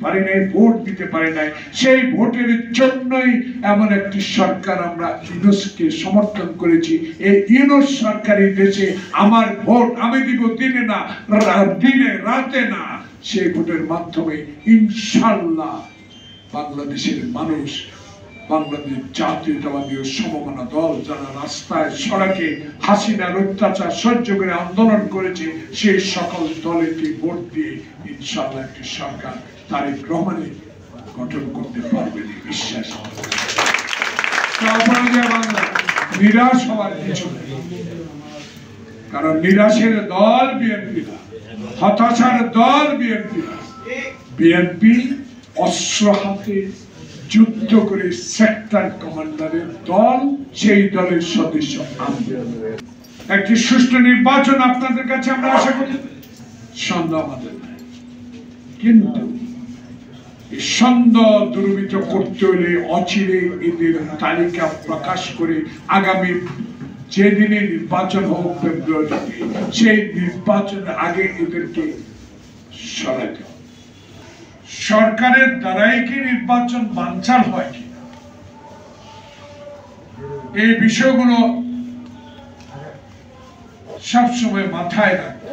পারি নাই, ভোট দিতে পারি নাই। সেই ভোটের জন্যই এমন একটি সরকার আমরা ইউনূসকে সমর্থন করেছি। এই ইউনূস সরকারি দেশে আমার ভোট আমি দিব দিনে না, দিনে রাতে না। সেই ভোটের মাধ্যমে ইনশাআল্লাহ বাংলাদেশের মানুষ, বাংলাদেশ জাতীয়তাবাদী ও সমমনা দল যারা রাস্তায় সড়কে হাসিনার অত্যাচার সহ্য করে আন্দোলন করেছে, সেই সকল দলকে ভোট দিয়ে ইনশাআল্লাহ একটি সরকার তারেক রহমানের গঠন করতে পারবে বিশ্বাস। নিরাশ হওয়ার কিছু নেই, কারণ নিরাশের দল বিএনপি না, হতাশার দল বিএনপি না। বিএনপি অস্ত্র হাতে যুদ্ধ করে সেক্টর কমান্ডারের দল, সেই দলের সদস্য একটি সুষ্ঠু নির্বাচন আপনাদের কাছে আমরা আশা করি। সন্দেহ আমাদের নাই, কিন্তু এই সন্দেহ দূরীভূত করতে হলে অচিরে এদের তালিকা প্রকাশ করে আগামী যেদিনে নির্বাচন হোক ফেব্রুয়ারিতে, সেই নির্বাচনের আগে এদেরকে সরাতে হবে। সরকারের দ্বারাই কি নির্বাচন বানচাল হয় কি, এই বিষয়গুলো সবসময় মাথায় রাখতে।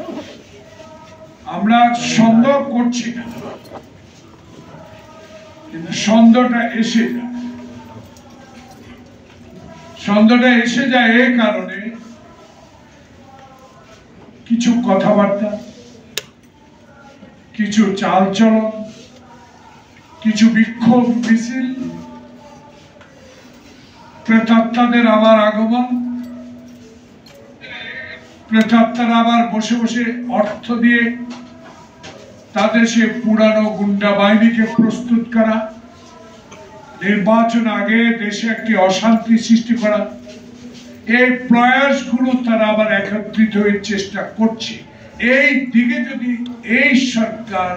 আমরা সন্দেহ করছি না, কিন্তু সন্দেহটা এসে যায়। সন্দেহটা এসে যায় এই কারণে কিছু কথাবার্তা, কিছু চালচলন, কিছু বিক্ষোভ মিছিল, প্রেতাত্মাদের আবার আগমন, প্রেতাত্মারা আবার বসে বসে অর্থ দিয়ে তাদের সে পুরানো গুন্ডা বাহিনীকে প্রস্তুত করা, নির্বাচন আগে দেশে একটি অশান্তি সৃষ্টি করা, এই প্রয়াসগুলো তারা আবার একত্রিত হয়ে চেষ্টা করছে। এই দিকে যদি এই সরকার,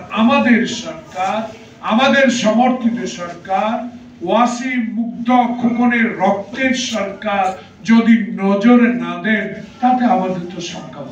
আমাদের সমর্থিত সরকার, ওয়াসিম মুগ্ধ খোকনের রক্তের সরকার যদি নজরে না দেন, তাতে আমাদের তো সংখ্যা